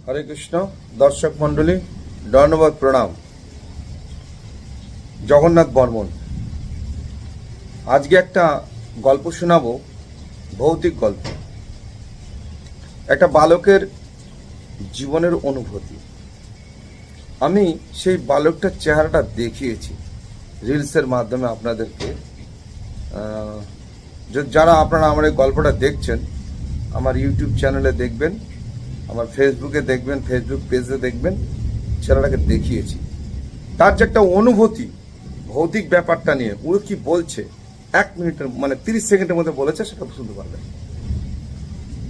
হরে কৃষ্ণ। দর্শক মণ্ডলী, দণ্ডবোধ প্রণাম। জগন্নাথ বর্মন। আজকে একটা গল্প শোনাবো, ভৌতিক গল্প। একটা বালকের জীবনের অনুভূতি। আমি সেই বালকটার চেহারাটা দেখিয়েছি রিলসের মাধ্যমে আপনাদেরকে। যারা আপনারা আমার এই গল্পটা দেখছেন, আমার ইউটিউব চ্যানেলে দেখবেন, আমার ফেসবুকে দেখবেন, ফেসবুক পেজে দেখবেন, ছেলেটাকে দেখিয়েছি। তার যে একটা অনুভূতি ভৌতিক ব্যাপারটা নিয়ে, ও কি বলছে 1 মিনিটের 30 সেকেন্ডের মধ্যে বলেছে, সেটা শুনতে পারবেন।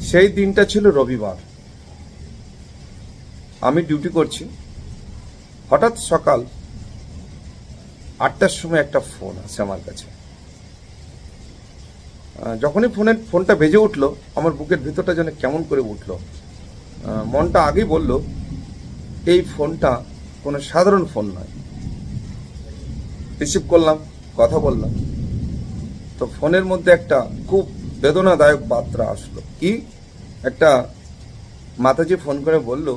সেই দিনটা ছিল রবিবার। আমি ডিউটি করছি। হঠাৎ সকাল 8টার সময় একটা ফোন আসে আমার কাছে। যখনই ফোনটা বেজে উঠলো, আমার বুকের ভিতরটা যেন কেমন করে উঠলো। মনটা আগেই বলল এই ফোনটা কোনো সাধারণ ফোন নয়। রিসিভ করলাম, কথা বললাম। তো ফোনের মধ্যে একটা খুব বেদনাদায়ক বার্তা আসলো। কি? একটা মাতাজি ফোন করে বলল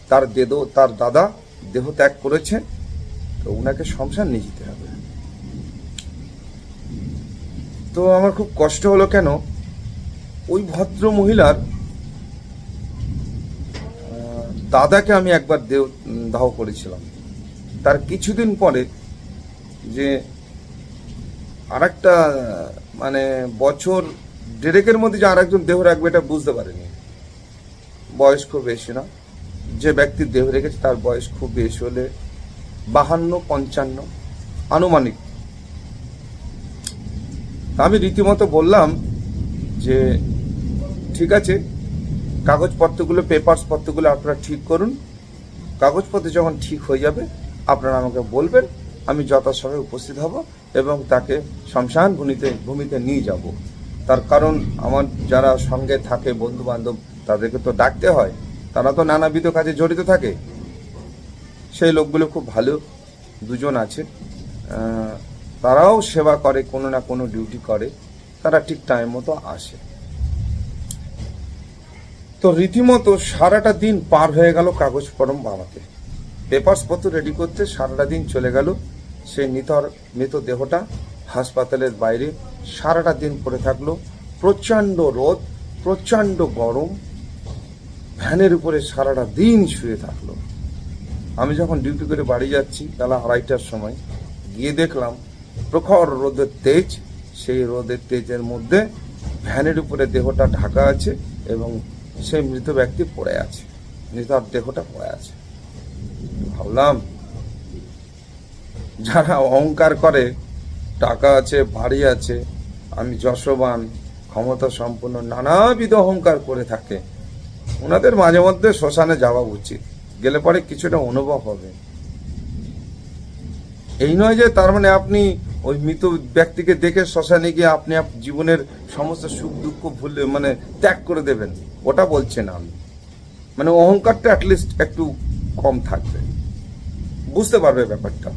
তার দাদা দেহ ত্যাগ করেছে, তো উনাকে শ্মশান নিয়ে যেতে হবে। তো আমার খুব কষ্ট হলো। কেন? ওই ভদ্র মহিলার দাদাকে আমি একবার দাহ করেছিলাম। তার কিছুদিন পরে যে আরেকটা বছর দেড়েকের মধ্যে যে আরেকজন দেহ রাখবে, এটা বুঝতে পারেনি। বয়স খুব বেশি না। যে ব্যক্তি দেহ রেখেছে তার বয়স খুব বেশি হলে 52-55 আনুমানিক। আমি রীতিমতো বললাম যে ঠিক আছে, কাগজপত্রগুলো, পেপারস পত্রগুলো আপনারা ঠিক করুন। কাগজপত্র যখন ঠিক হয়ে যাবে আপনারা আমাকে বলবেন, আমি যথাসময়ে উপস্থিত হব এবং তাকে শ্মশান ভূমিতে নিয়ে যাব। তার কারণ আমার যারা সঙ্গে থাকে, বন্ধু বান্ধব, তাদেরকে তো ডাকতে হয়। তারা তো নানাবিধ কাজে জড়িত থাকে। সেই লোকগুলো খুব ভালো, দুজন আছে। তারাও সেবা করে, কোনো না কোনো ডিউটি করে। তারা ঠিক টাইম মতো আসে। তো রীতিমতো সারাটা দিন পার হয়ে গেল কাগজ কলম বানাতে, পেপারস পত্র রেডি করতে। সারাটা দিন চলে গেল। সেই মৃতদেহটা হাসপাতালের বাইরে সারাটা দিন পড়ে থাকলো। প্রচণ্ড রোদ, প্রচণ্ড গরম, ভ্যানের উপরে সারাটা দিন শুয়ে থাকলো। আমি যখন ডিউটি করে বাড়ি যাচ্ছি বেলা 2:30টার সময়, গিয়ে দেখলাম প্রখর রোদের তেজ। সেই রোদের তেজের মধ্যে ভ্যানের উপরে দেহটা ঢাকা আছে এবং সেই মৃত ব্যক্তি পড়ে আছে, মৃতার দেহটা পড়ে আছে। ভাবলাম, যারা অহংকার করে, টাকা আছে, বাড়ি আছে, আমি যশবান, ক্ষমতা সম্পন্ন, নানাবিধ অহংকার করে থাকে, ওনাদের মাঝে মধ্যে শ্মশানে যাওয়া উচিত। গেলে পরে কিছুটা অনুভব হবে। এই নয় যে তার আপনি ওই মৃত ব্যক্তিকে দেখে শ্মশানে গিয়ে আপনি জীবনের সমস্ত সুখ দুঃখ ভুলে ত্যাগ করে দেবেন, ওটা বলছে না আমি। অহংকারটা অ্যাটলিস্ট একটু কম থাকবে, বুঝতে পারবে ব্যাপারটা।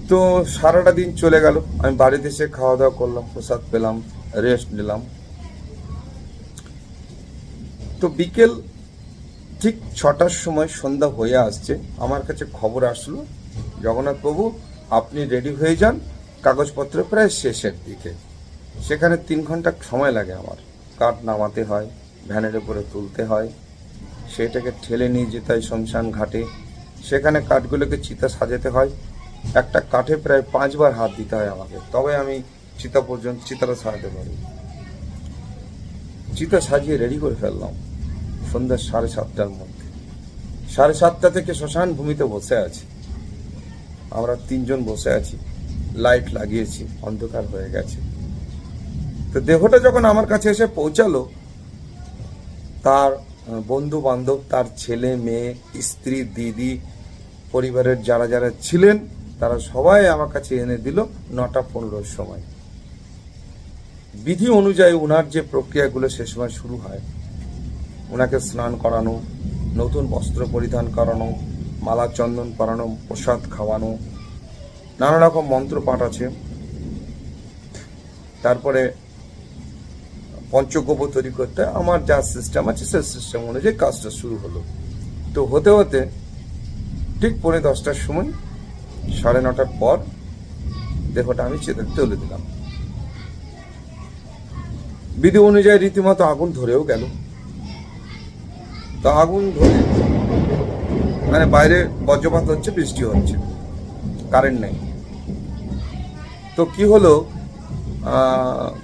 তো সারাটা দিন চলে গেল। আমি বাড়িতে এসে খাওয়া দাওয়া করলাম, প্রসাদ পেলাম, রেস্ট নিলাম। তো বিকেল ঠিক 6টার সময়, সন্ধ্যা হয়ে আসছে, আমার কাছে খবর আসলো, জগন্নাথ বাবু আপনি রেডি হয়ে যান, কাগজপত্র প্রায় শেষের দিকে। সেখানে 3 ঘন্টা সময় লাগে আমার। কাঠ নামাতে হয়, ভ্যানের উপরে তুলতে হয়, সেটাকে ঠেলে নিয়ে যেতে হয় শ্মশান ঘাটে। সেখানে কাঠগুলোকে চিতা সাজাতে হয়। একটা কাঠে প্রায় 5 বার হাত দিতে হয় আমাকে, তবে আমি চিতাটা সাজাতে পারি। চিতা সাজিয়ে রেডি করে ফেললাম সন্ধ্যা 7:30টার মধ্যে। 7:30 থেকে শ্মশান ভূমিতে বসে আছি। আমরা 3 জন বসে আছি, লাইট লাগিয়েছি, অন্ধকার হয়ে গেছে। তো দেহটা যখন আমার কাছে এসে পৌঁছালো, তার বন্ধু বান্ধব, তার ছেলে মেয়ে, স্ত্রী, দিদি, পরিবারের যারা যারা ছিলেন, তারা সবাই আমার কাছে এনে দিল 9:15 সময়। বিধি অনুযায়ী ওনার যে প্রক্রিয়াগুলো সে সময় শুরু হয়, ওনাকে স্নান করানো, নতুন বস্ত্র পরিধান করানো, মালা চন্দন পরানো, প্রসাদ খাওয়ানো, নানা রকম মন্ত্র পাঠ আছে। তারপরে পঞ্চগব্য তৈরি করতে আমার যা সিস্টেম আছে সেই সিস্টেম অনুযায়ী কাজটা শুরু হলো। তো হতে হতে ঠিক 10:45 সময় 9:30 পর দেহটা আমি চিতাতে তুলে দিলাম। বিধি অনুযায়ী রীতিমতো আগুন ধরেও গেল। তো আগুন ধরে মানে বাইরে বজ্রপাত হচ্ছে, বৃষ্টি হচ্ছে, কারেন্ট নেই। তো কি হলো,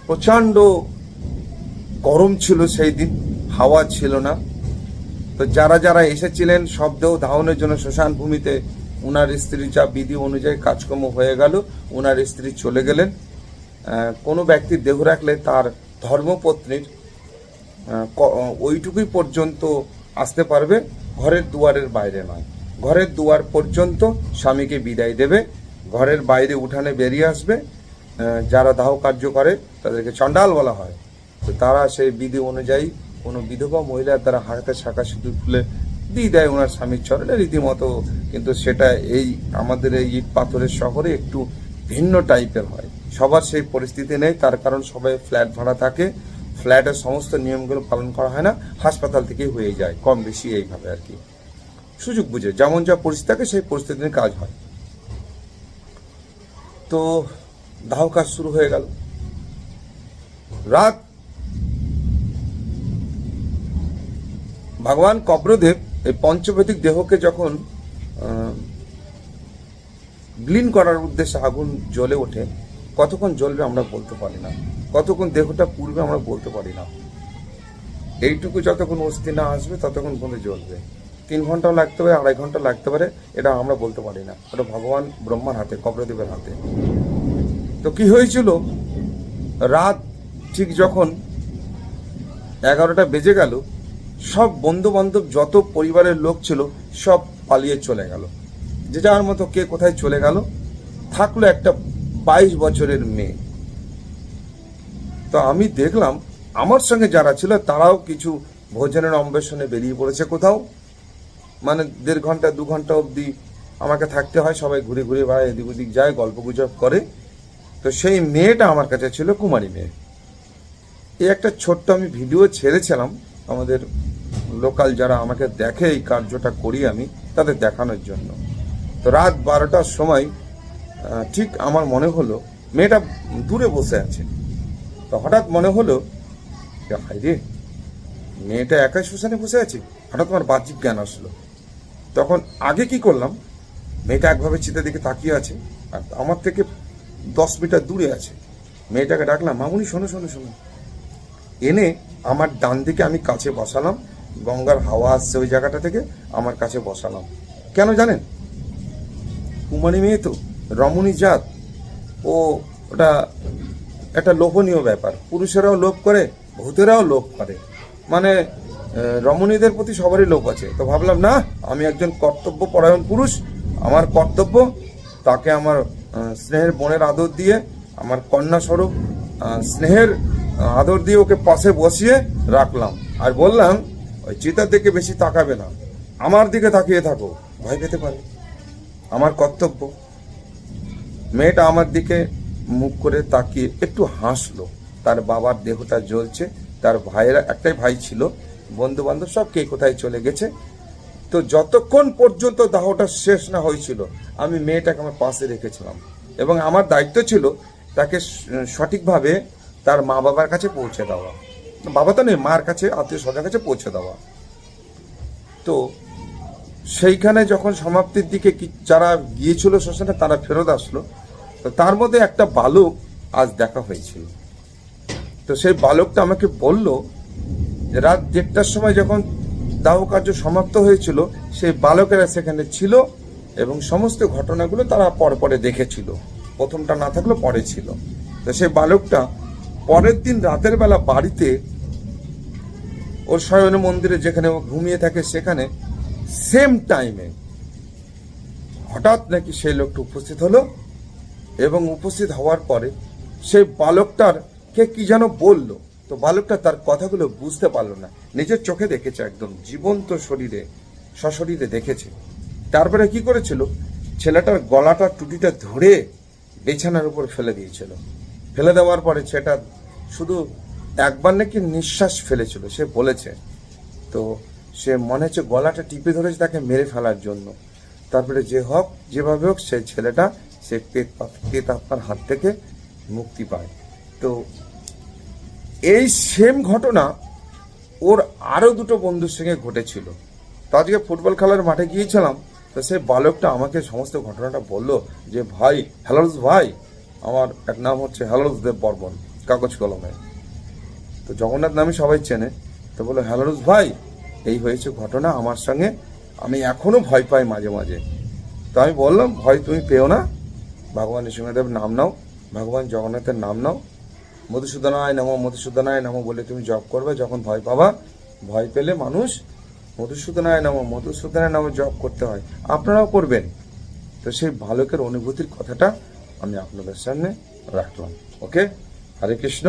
প্রচন্ড গরম ছিল সেই দিন, হাওয়া ছিল না। তো যারা যারা এসেছিলেন শবদেহ ধারণের জন্য শ্মশান ভূমিতে, ওনার স্ত্রী যা বিধি অনুযায়ী কাজকর্ম হয়ে গেল, ওনার স্ত্রী চলে গেলেন। কোনো ব্যক্তির দেহ রাখলে তার ধর্মপত্নীর ওইটুকুই পর্যন্ত আসতে পারবে, ঘরের দুয়ারের বাইরে নয়। ঘরের দুয়ার পর্যন্ত স্বামীকে বিদায় দেবে, ঘরের বাইরে উঠানে বেরিয়ে আসবে। যারা দাহ কার্য করে তাদেরকে চণ্ডাল বলা হয়। তো তারা সেই বিধি অনুযায়ী কোনো বিধবা মহিলার দ্বারা হাতে শাখা সিঁদুর খুলে দিয়ে দেয় ওনার স্বামীর চরণে রীতিমতো। কিন্তু সেটা এই আমাদের এই ইট পাথরের শহরে একটু ভিন্ন টাইপের হয়। সবার সেই পরিস্থিতি নেই, তার কারণ সবাই ফ্ল্যাট ভাড়া থাকে, ফ্ল্যাটের সমস্ত নিয়মগুলো পালন করা হয় না, হাসপাতাল থেকেই হয়ে যায় কম বেশি এইভাবে আর কি, সুযোগ বুঝে যেমন যা পরিস্থিতি থাকে সেই পরিস্থিতির কাজ হয়। তো দাহ কাজ শুরু হয়ে গেল। রাত ভগবান কব্রদেব এই পঞ্চভৌতিক দেহকে যখন বিলীন করার উদ্দেশ্যে আগুন জ্বলে ওঠে, কতক্ষণ জ্বলবে আমরা বলতে পারি না, কতক্ষণ দেহটা পুড়বে আমরা বলতে পারি না। এইটুকু যতক্ষণ অস্থি না আসবে ততক্ষণ পর্যন্ত জ্বলবে। 3 ঘন্টাও লাগতে পারে, 2.5 ঘন্টা লাগতে পারে, এটা আমরা বলতে পারি না, ওটা ভগবান ব্রহ্মার হাতে, কব্রদেবের হাতে। তো কি হয়েছিল, রাত ঠিক যখন 11টা বেজে গেল, সব বন্ধু বান্ধব যত পরিবারের লোক ছিল সব পালিয়ে চলে গেল, যে যার মতো কে কোথায় চলে গেল। থাকলো একটা 22 বছরের মেয়ে। তো আমি দেখলাম আমার সঙ্গে যারা ছিল তারাও কিছু ভোজনের অন্বেষণে বেরিয়ে পড়েছে কোথাও, মানে 1.5 ঘন্টা 2 ঘন্টা অবধি আমাকে থাকতে হয়, সবাই ঘুরে ঘুরে বেড়ায়, এদিক ওদিক যায়, গল্প গুজব করে। তো সেই মেয়েটা আমার কাছে ছিল কুমারী মেয়ে। এই একটা ছোট্ট আমি ভিডিও ছেড়েছিলাম আমাদের লোকাল যারা আমাকে দেখে, এই কার্যটা করি আমি, তাদের দেখানোর জন্য। তো রাত 12টার সময় ঠিক আমার মনে হলো মেয়েটা দূরে বসে আছে। তো হঠাৎ মনে হলো, হাই রে, মেয়েটা একাই শ্মশানে বসে আছে। হঠাৎ আমার বাহ্যিক জ্ঞান আসলো। তখন আগে কি করলাম, মেয়েটা একভাবে চিতার দিকে তাকিয়ে আছে আর আমার থেকে 10 মিটার দূরে আছে। মেয়েটাকে ডাকলাম, মামুনি শোনো শোনো শোনো। এনে আমার ডান দিকে আমি কাছে বসালাম, গঙ্গার হাওয়া আসছে ওই জায়গাটা থেকে, আমার কাছে বসালাম। কেন জানেন, কুমারী মেয়ে তো, রমণী জাত, ওটা একটা লোভনীয় ব্যাপার। পুরুষেরাও লোভ করে, ভূতেরাও লোভ করে, মানে রমণীদের প্রতি সবারই লোভ আছে। তো ভাবলাম না, আমি একজন কর্তব্য পরায়ণ পুরুষ, আমার কর্তব্য তাকে আমার স্নেহের বোনের আদর দিয়ে, আমার কন্যা স্বরূপ স্নেহের আদর দিয়ে ওকে পাশে বসিয়ে রাখলাম। আর বললাম, ওই চিতার দিকে বেশি তাকাবে না, আমার দিকে তাকিয়ে থাকো, ভয় পেতে পারে, আমার কর্তব্য। মেয়েটা আমার দিকে মুখ করে তাকিয়ে একটু হাসলো। তার বাবার দেহটা জ্বলছে, তার ভাইয়েরা, একটাই ভাই ছিল, বন্ধু বান্ধব সব কে কোথায় চলে গেছে। তো যতক্ষণ পর্যন্ত দাহটা শেষ না হয়েছিল আমি মেয়েটাকে আমার পাশে রেখেছিলাম, এবং আমার দায়িত্ব ছিল তাকে সঠিকভাবে তার মা বাবার কাছে পৌঁছে দেওয়া, বাবা তো নেই, মার কাছে, আত্মীয় স্বজনের কাছে পৌঁছে দেওয়া। তো সেইখানে যখন সমাপ্তির দিকে যারা গিয়েছিল শ্মশানে তারা ফেরত আসলো। তো তার মধ্যে একটা বালক আজ দেখা হয়েছিল। তো সেই বালকটা আমাকে বলল যে রাত 1:30টার সময় যখন দাহ কার্য সমাপ্ত হয়েছিল সেই বালকেরা সেখানে ছিল এবং সমস্ত ঘটনাগুলো তারা পরে দেখেছিল, প্রথমটা না থাকলেও পরে ছিল। তো সেই বালকটা পরের দিন রাতের বেলা বাড়িতে ওর শয়ন মন্দিরে যেখানে ও ঘুমিয়ে থাকে সেখানে সেম টাইমে হঠাৎ নাকি সেই লোকটা উপস্থিত হলো, এবং উপস্থিত হওয়ার পরে সেই বালকটার কে কি যেন বলল। তো বালকটা তার কথাগুলো বুঝতে পারলো না, নিজের চোখে দেখেছে, একদম জীবন্ত শরীরে সশরীরে দেখেছে। তারপরে কি করেছিল, ছেলেটার গলাটা টুটিটা ধরে বিছানার উপর ফেলে দিয়েছিল। ফেলে দেওয়ার পরে সেটা শুধু একবার নাকি নিঃশ্বাস ফেলেছিল, সে বলেছে। তো সে মনে হচ্ছে গলাটা টিপে ধরেছে তাকে মেরে ফেলার জন্য। তারপরে যেভাবে হোক সেই ছেলেটা সে প্রেত আত্মার হাত থেকে মুক্তি পায়। তো এই সেম ঘটনা ওর আরো দুটো বন্ধুর সঙ্গে ঘটেছিল। তো আজকে ফুটবল খেলার মাঠে গিয়েছিলাম, তো সেই বালকটা আমাকে সমস্ত ঘটনাটা বললো যে ভাই, হ্যালোস ভাই, আমার এক নাম হচ্ছে হ্যালোস দেব বর্মন, কাগজ কলমে। তো জগন্নাথ নামে সবাই চেনে। তো বললো হ্যালোস ভাই, এই হয়েছে ঘটনা আমার সঙ্গে, আমি এখনো ভয় পাই মাঝে মাঝে। তো আমি বললাম ভয় তুমি পেও না, ভগবান নৃসিংহদেব নাম নাও, ভগবান জগন্নাথের নাম নাও, মধুসূদনায় নমঃ বলে তুমি জপ করবে। যখন ভয় পাবা, ভয় পেলে মানুষ মধুসূদনায় নমঃ জপ করতে হয়, আপনারাও করবেন। তো সেই বালকের অনুভূতির কথাটা আমি আপনাদের সামনে রাখলাম। ওকে, হরে কৃষ্ণ,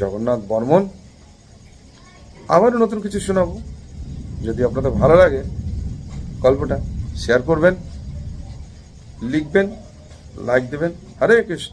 জগন্নাথ বর্মন। আবারও নতুন কিছু শোনাবো। যদি আপনাদের ভালো লাগে গল্পটা শেয়ার করবেন, লিখবেন, লাইক দেবেন। হরে কৃষ্ণ।